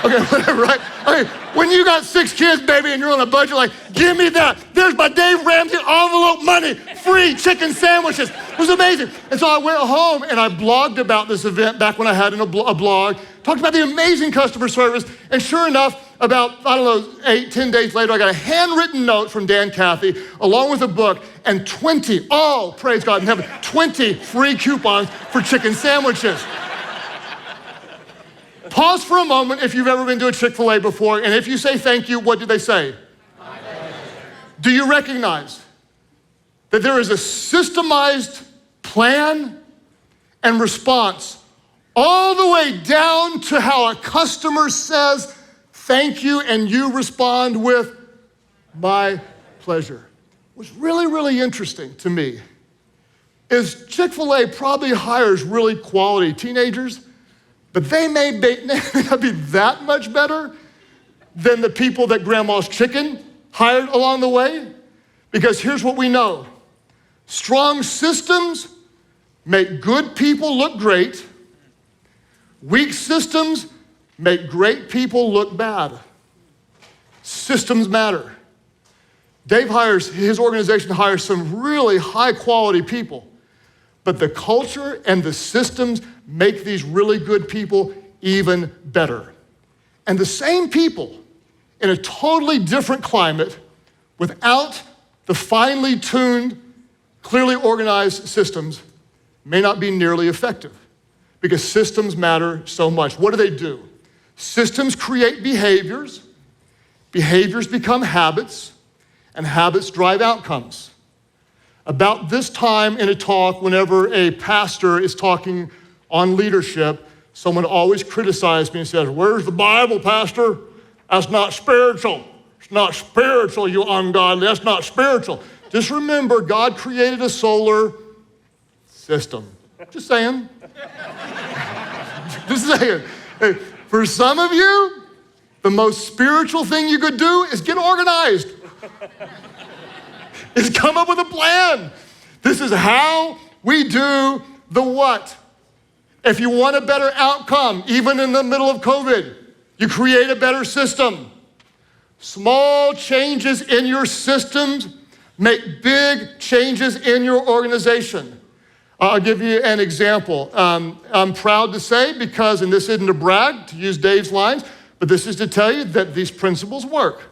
Okay, whatever, right? Okay, when you got 6 kids, baby, and you're on a budget, like, give me that. There's my Dave Ramsey envelope money, free chicken sandwiches. It was amazing. And so I went home and I blogged about this event back when I had a blog, talked about the amazing customer service, and sure enough, about, 8, 10 days later, I got a handwritten note from Dan Cathy, along with a book, and 20, oh, praise God in heaven, 20 free coupons for chicken sandwiches. Pause for a moment if you've ever been to a Chick-fil-A before, and if you say thank you, what do they say? My pleasure. Do you recognize that there is a systemized plan and response all the way down to how a customer says thank you, and you respond with my pleasure? What's really, really interesting to me is Chick-fil-A probably hires really quality teenagers, but they may not be that much better than the people that Grandma's Chicken hired along the way. Because here's what we know. Strong systems make good people look great. Weak systems make great people look bad. Systems matter. His organization hires some really high quality people. But the culture and the systems make these really good people even better. And the same people in a totally different climate, without the finely tuned, clearly organized systems, may not be nearly effective because systems matter so much. What do? Systems create behaviors, behaviors become habits, and habits drive outcomes. About this time in a talk, whenever a pastor is talking on leadership, Someone always criticized me and says, "Where's the Bible, Pastor? That's not spiritual. It's not spiritual, you ungodly. That's not spiritual." Just remember, God created a solar system. Just saying. Just saying. Hey, for some of you, the most spiritual thing you could do is get organized. Is come up with a plan. This is how we do the what. If you want a better outcome, even in the middle of COVID, you create a better system. Small changes in your systems make big changes in your organization. I'll give you an example. I'm proud to say, because, and this isn't a brag, to use Dave's lines, but this is to tell you that these principles work.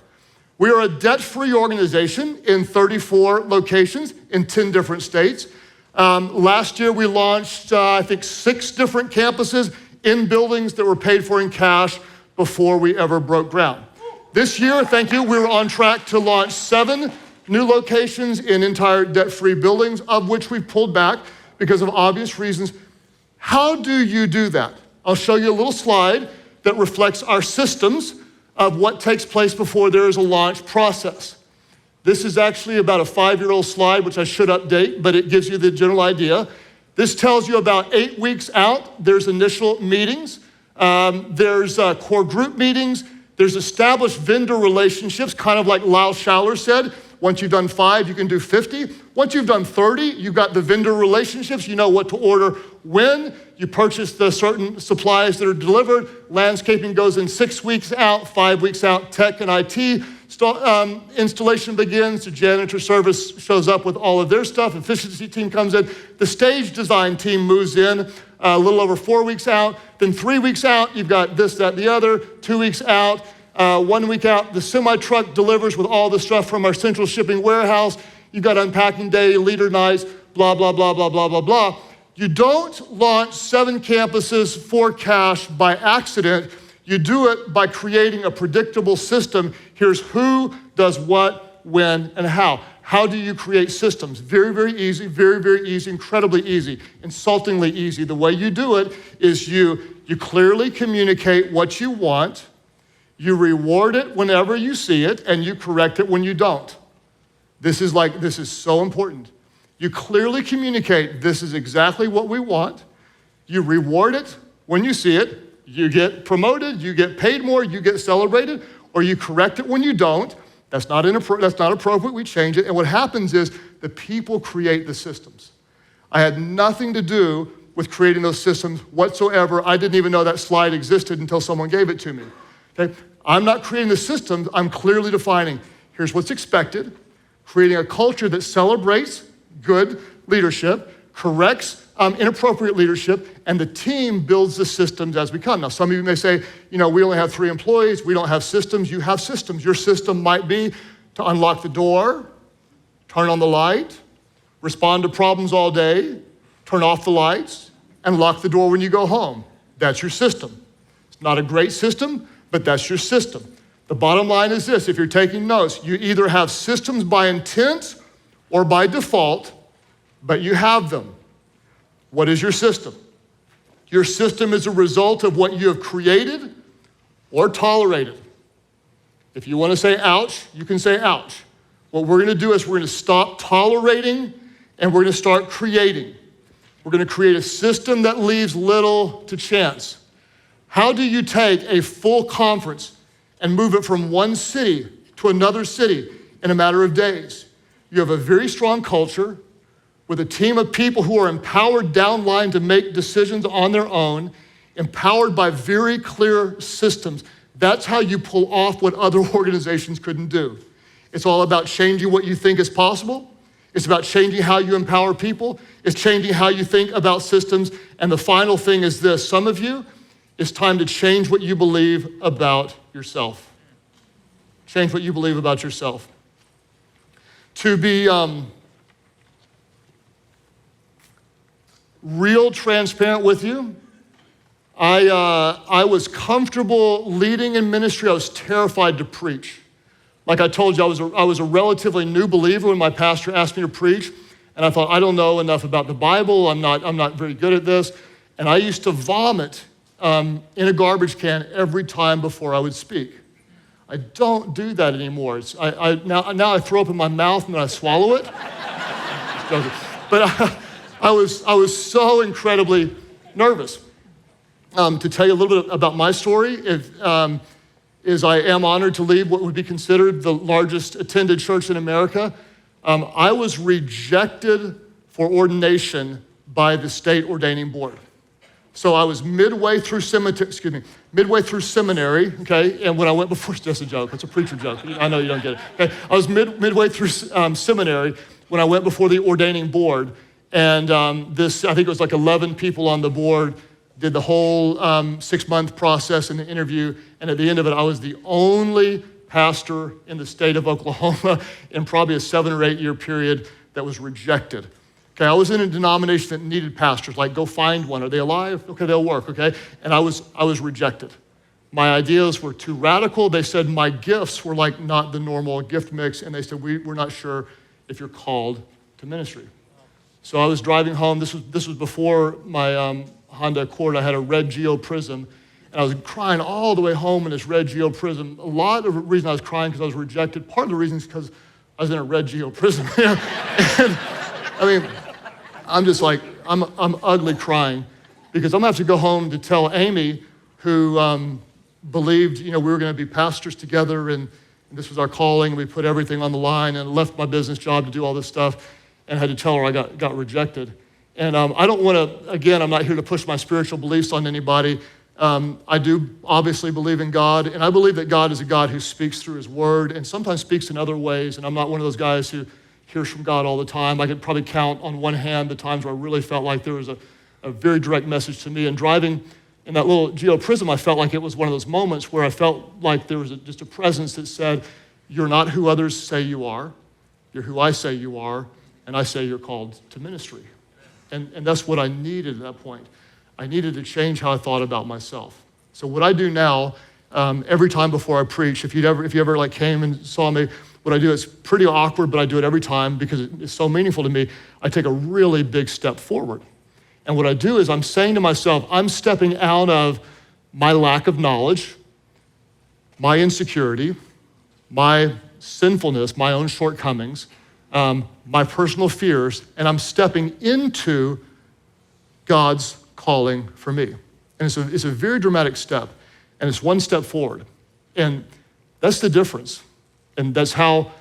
We are a debt-free organization in 34 locations in 10 different states. Last year we launched, I think, 6 different campuses in buildings that were paid for in cash before we ever broke ground. This year, thank you, we're on track to launch 7 new locations in entire debt-free buildings, of which we've pulled back because of obvious reasons. How do you do that? I'll show you a little slide that reflects our systems of what takes place before there is a launch process. This is actually about a 5-year-old slide, which I should update, but it gives you the general idea. This tells you about 8 weeks out, there's initial meetings, there's core group meetings, there's established vendor relationships, kind of like Lyle Schaller said. Once you've done 5, you can do 50. Once you've done 30, you've got the vendor relationships. You know what to order when. You purchase the certain supplies that are delivered. Landscaping goes in 6 weeks out, 5 weeks out. Tech and IT installation begins. The janitor service shows up with all of their stuff. Efficiency team comes in. The stage design team moves in a little over 4 weeks out. Then 3 weeks out, you've got this, that, the other. 2 weeks out. 1 week out, the semi-truck delivers with all the stuff from our central shipping warehouse. You've got unpacking day, leader nights, blah, blah, blah, blah, blah, blah, blah. You don't launch 7 campuses for cash by accident. You do it by creating a predictable system. Here's who does what, when, and how. How do you create systems? Very, very easy, very, very easy, incredibly easy, insultingly easy. The way you do it is you clearly communicate what you want. You reward it whenever you see it, and you correct it when you don't. This is so important. You clearly communicate, this is exactly what we want. You reward it when you see it. You get promoted, you get paid more, you get celebrated, or you correct it when you don't. That's not appropriate, we change it. And what happens is the people create the systems. I had nothing to do with creating those systems whatsoever. I didn't even know that slide existed until someone gave it to me. Okay? I'm not creating the systems, I'm clearly defining. Here's what's expected, creating a culture that celebrates good leadership, corrects inappropriate leadership, and the team builds the systems as we come. Now, some of you may say, we only have 3 employees, we don't have systems. You have systems. Your system might be to unlock the door, turn on the light, respond to problems all day, turn off the lights, and lock the door when you go home. That's your system. It's not a great system, but that's your system. The bottom line is this, if you're taking notes, you either have systems by intent or by default, but you have them. What is your system? Your system is a result of what you have created or tolerated. If you want to say ouch, you can say ouch. What we're going to do is we're going to stop tolerating and we're going to start creating. We're going to create a system that leaves little to chance. How do you take a full conference and move it from one city to another city in a matter of days? You have a very strong culture with a team of people who are empowered downline to make decisions on their own, empowered by very clear systems. That's how you pull off what other organizations couldn't do. It's all about changing what you think is possible. It's about changing how you empower people. It's changing how you think about systems. And the final thing is this. Some of you, it's time to change what you believe about yourself. Change what you believe about yourself. To be real transparent with you, I was comfortable leading in ministry. I was terrified to preach. Like I told you, I was a relatively new believer when my pastor asked me to preach, and I thought, I don't know enough about the Bible. I'm not very good at this. And I used to vomit in a garbage can every time before I would speak. I don't do that anymore. Now I throw up in my mouth and then I swallow it. But I was so incredibly nervous. To tell you a little bit about my story, is I am honored to lead what would be considered the largest attended church in America. I was rejected for ordination by the state ordaining board. So I was midway through seminary, okay? And when I went before, it's just a joke, it's a preacher joke. I know you don't get it. Okay? I was midway through seminary when I went before the ordaining board. And I think it was like 11 people on the board, did the whole 6-month process and the interview. And at the end of it, I was the only pastor in the state of Oklahoma in probably a 7 or 8 year period that was rejected. Okay, I was in a denomination that needed pastors, like go find one. Are they alive? Okay, they'll work, okay? And I was rejected. My ideas were too radical. They said my gifts were like not the normal gift mix, and they said, we're not sure if you're called to ministry. So I was driving home. This was before my Honda Accord. I had a red Geo Prism, and I was crying all the way home in this red Geo Prism. A lot of the reason I was crying because I was rejected. Part of the reason is because I was in a red Geo Prism. And, I mean, I'm just like, I'm ugly crying because I'm gonna have to go home to tell Amy, who believed, we were gonna be pastors together and this was our calling. We put everything on the line and left my business job to do all this stuff and had to tell her I got rejected. And I don't wanna, again, I'm not here to push my spiritual beliefs on anybody. I do obviously believe in God, and I believe that God is a God who speaks through his word and sometimes speaks in other ways, and I'm not one of those guys who hears from God all the time. I could probably count on one hand the times where I really felt like there was a very direct message to me. And driving in that little Geo Prism, I felt like it was one of those moments where I felt like there was just a presence that said, you're not who others say you are, you're who I say you are, and I say you're called to ministry. And that's what I needed at that point. I needed to change how I thought about myself. So what I do now, every time before I preach, if you ever like came and saw me, what I do is pretty awkward, but I do it every time because it's so meaningful to me. I take a really big step forward. And what I do is I'm saying to myself, I'm stepping out of my lack of knowledge, my insecurity, my sinfulness, my own shortcomings, my personal fears, and I'm stepping into God's calling for me. And it's a very dramatic step, and it's one step forward. And that's the difference. And that's how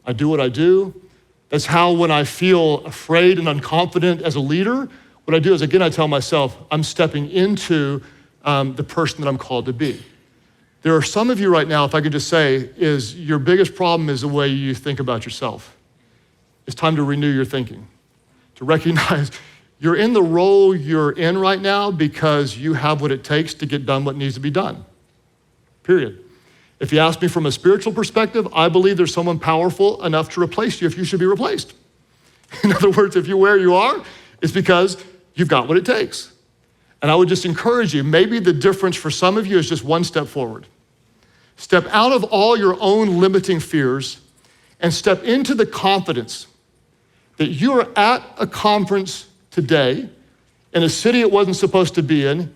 I do what I do. That's how when I feel afraid and unconfident as a leader, what I do is, again, I tell myself, I'm stepping into the person that I'm called to be. There are some of you right now, if I could just say, is your biggest problem is the way you think about yourself. It's time to renew your thinking, to recognize you're in the role you're in right now because you have what it takes to get done what needs to be done, period. If you ask me from a spiritual perspective, I believe there's someone powerful enough to replace you if you should be replaced. In other words, if you're where you are, it's because you've got what it takes. And I would just encourage you, maybe the difference for some of you is just one step forward. Step out of all your own limiting fears and step into the confidence that you are at a conference today in a city it wasn't supposed to be in,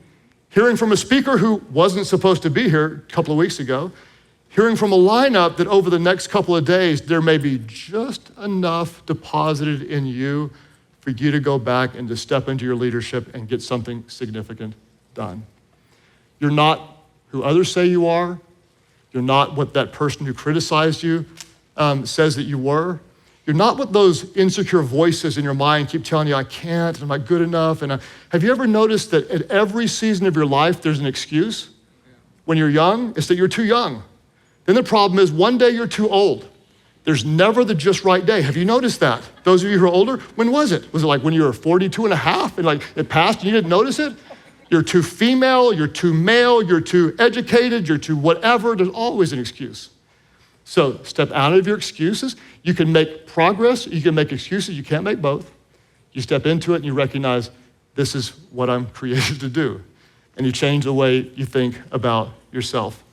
hearing from a speaker who wasn't supposed to be here a couple of weeks ago, hearing from a lineup that over the next couple of days, there may be just enough deposited in you for you to go back and to step into your leadership and get something significant done. You're not who others say you are. You're not what that person who criticized you says that you were. You're not what those insecure voices in your mind keep telling you, I can't, I'm not good enough. And have you ever noticed that at every season of your life, there's an excuse? When you're young, it's that you're too young. Then the problem is one day you're too old. There's never the just right day. Have you noticed that? Those of you who are older, when was it? Was it like when you were 42 and a half and like it passed and you didn't notice it? You're too female, you're too male, you're too educated, you're too whatever. There's always an excuse. So step out of your excuses. You can make progress, you can make excuses, you can't make both. You step into it and you recognize this is what I'm created to do. And you change the way you think about yourself.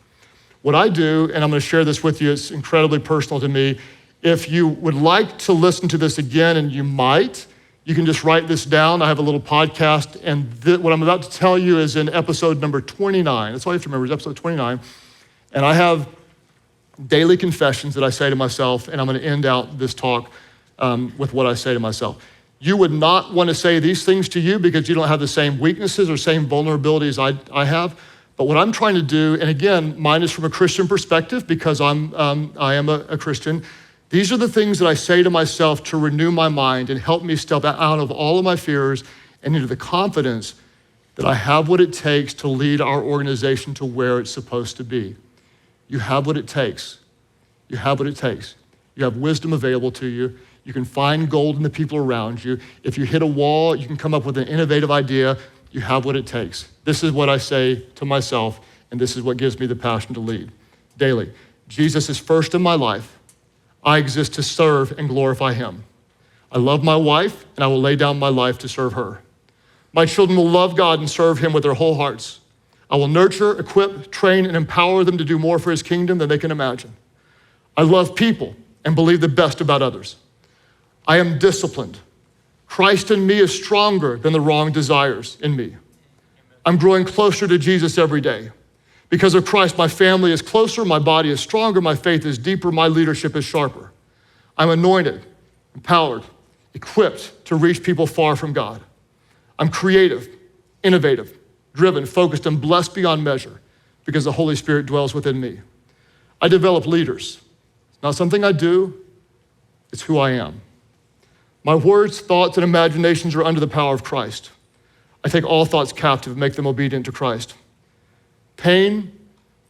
What I do, and I'm gonna share this with you, it's incredibly personal to me. If you would like to listen to this again, and you might, You can just write this down. I have a little podcast, and what I'm about to tell you is in episode number 29. That's all you have to remember is episode 29. And I have daily confessions that I say to myself, and I'm going to end out this talk with what I say to myself. You would not want to say these things to you because you don't have the same weaknesses or same vulnerabilities I have. But what I'm trying to do, and again, mine is from a Christian perspective because I am a Christian. These are the things that I say to myself to renew my mind and help me step out of all of my fears and into the confidence that I have what it takes to lead our organization to where it's supposed to be. You have what it takes. You have what it takes. You have wisdom available to you. You can find gold in the people around you. If you hit a wall, you can come up with an innovative idea. You have what it takes. This is what I say to myself, and this is what gives me the passion to lead daily. Jesus is first in my life. I exist to serve and glorify him. I love my wife, and I will lay down my life to serve her. My children will love God and serve him with their whole hearts. I will nurture, equip, train, and empower them to do more for his kingdom than they can imagine. I love people and believe the best about others. I am disciplined. Christ in me is stronger than the wrong desires in me. I'm growing closer to Jesus every day. Because of Christ, my family is closer, my body is stronger, my faith is deeper, my leadership is sharper. I'm anointed, empowered, equipped to reach people far from God. I'm creative, innovative, driven, focused, and blessed beyond measure because the Holy Spirit dwells within me. I develop leaders. It's not something I do, it's who I am. My words, thoughts, and imaginations are under the power of Christ. I take all thoughts captive and make them obedient to Christ. Pain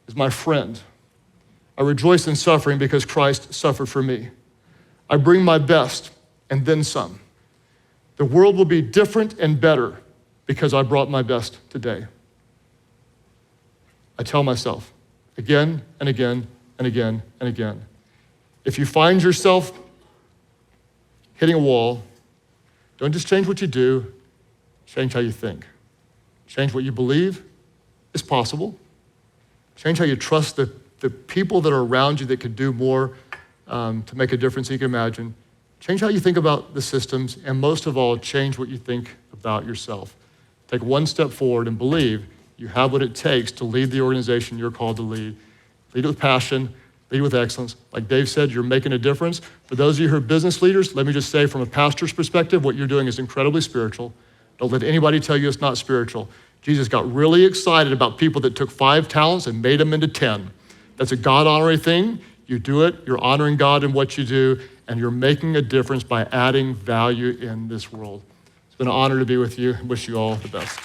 is my friend. I rejoice in suffering because Christ suffered for me. I bring my best and then some. The world will be different and better because I brought my best today. I tell myself again and again and again and again, if you find yourself hitting a wall, don't just change what you do, change how you think. Change what you believe is possible. Change how you trust the people that are around you that could do more to make a difference than you can imagine. Change how you think about the systems, and most of all, change what you think about yourself. Take one step forward and believe you have what it takes to lead the organization you're called to lead. Lead with passion, lead with excellence. Like Dave said, you're making a difference. For those of you who are business leaders, let me just say from a pastor's perspective, what you're doing is incredibly spiritual. Don't let anybody tell you it's not spiritual. Jesus got really excited about people that took 5 talents and made them into 10. That's a God-honoring thing. You do it, you're honoring God in what you do, and you're making a difference by adding value in this world. It's been an honor to be with you. I wish you all the best.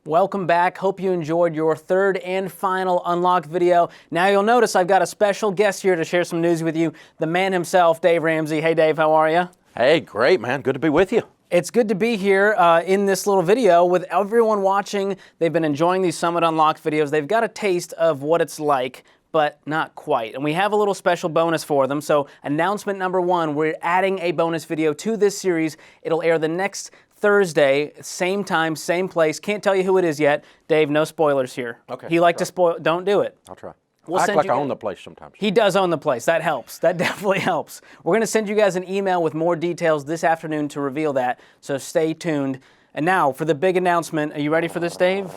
Welcome back. Hope you enjoyed your third and final Unlocked video. Now you'll notice I've got a special guest here to share some news with you, the man himself, Dave Ramsey. Hey Dave, how are you? Hey, great man, good to be with you. It's good to be here in this little video with everyone watching. They've been enjoying these Summit Unlocked videos. They've got a taste of what it's like, but not quite. And we have a little special bonus for them. So announcement number 1, we're adding a bonus video to this series. It'll air the next Thursday, same time, same place. Can't tell you who it is yet. Dave, no spoilers here. Okay. He liked to spoil. Don't do it. I'll try. We'll I act send like you I guys- own the place sometimes. He does own the place. That helps. That definitely helps. We're going to send you guys an email with more details this afternoon to reveal that, so stay tuned. And now for the big announcement. Are you ready for this, Dave?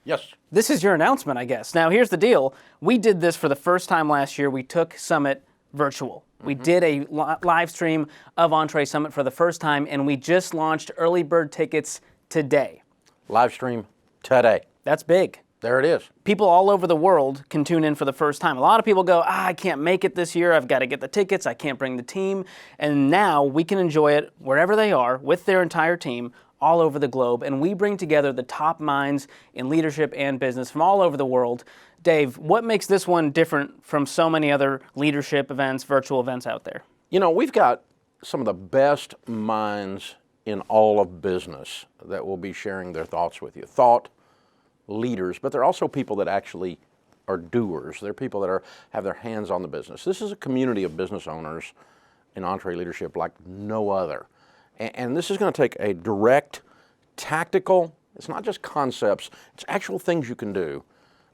Yes. This is your announcement, I guess. Now, here's the deal. We did this for the first time last year. We took Summit virtual. We did a live stream of Entre Summit for the first time, and we just launched early bird tickets today. Live stream today. That's big. There it is. People all over the world can tune in for the first time. A lot of people go, I can't make it this year. I've got to get the tickets. I can't bring the team. And now we can enjoy it wherever they are with their entire team all over the globe. And we bring together the top minds in leadership and business from all over the world. Dave, what makes this one different from so many other leadership events, virtual events out there? You know, we've got some of the best minds in all of business that will be sharing their thoughts with you. Thought leaders, but they're also people that actually are doers. They're people that have their hands on the business. This is a community of business owners in EntreLeadership like no other. And this is going to take a direct, tactical, it's not just concepts, it's actual things you can do,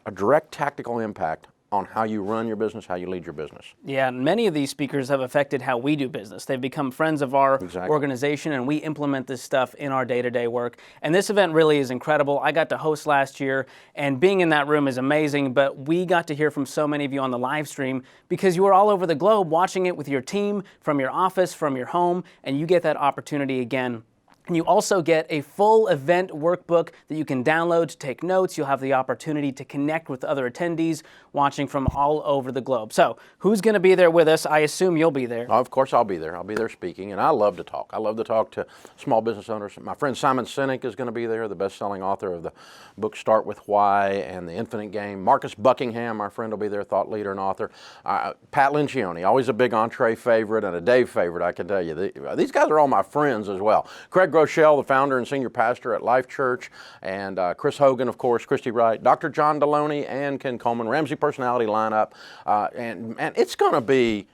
a direct tactical impact on how you run your business, how you lead your business. Yeah, and many of these speakers have affected how we do business. They've become friends of our Exactly. organization, and we implement this stuff in our day-to-day work. And this event really is incredible. I got to host last year, and being in that room is amazing, but we got to hear from so many of you on the live stream because you were all over the globe watching it with your team, from your office, from your home, and you get that opportunity again. And you also get a full event workbook that you can download to take notes. You'll have the opportunity to connect with other attendees watching from all over the globe. So who's going to be there with us? I assume you'll be there. Of course I'll be there. I'll be there speaking, and I love to talk. I love to talk to small business owners. My friend Simon Sinek is going to be there, the best-selling author of the book Start With Why and The Infinite Game. Marcus Buckingham, our friend, will be there, thought leader and author. Pat Lencioni, always a big entree favorite and a Dave favorite, I can tell you. These guys are all my friends as well. Craig Groeschel, the founder and senior pastor at Life Church, and Chris Hogan, of course, Christy Wright, Dr. John Deloney, and Ken Coleman, Ramsey personality lineup, and it's going to be.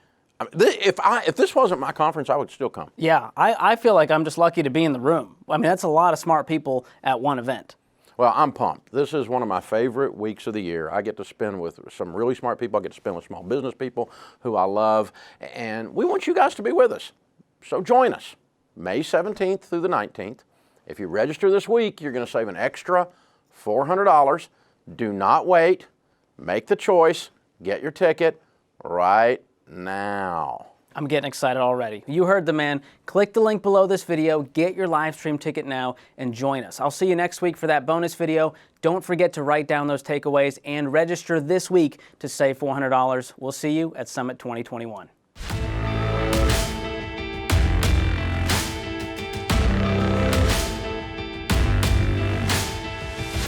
If this wasn't my conference, I would still come. Yeah, I feel like I'm just lucky to be in the room. I mean, that's a lot of smart people at one event. Well, I'm pumped. This is one of my favorite weeks of the year. I get to spend with some really smart people. I get to spend with small business people who I love, and we want you guys to be with us. So join us. May 17th through the 19th. If you register this week, you're going to save an extra $400. Do not wait. Make the choice. Get your ticket right now. I'm getting excited already. You heard the man. Click the link below this video, get your live stream ticket now, and join us. I'll see you next week for that bonus video. Don't forget to write down those takeaways and register this week to save $400. We'll see you at Summit 2021.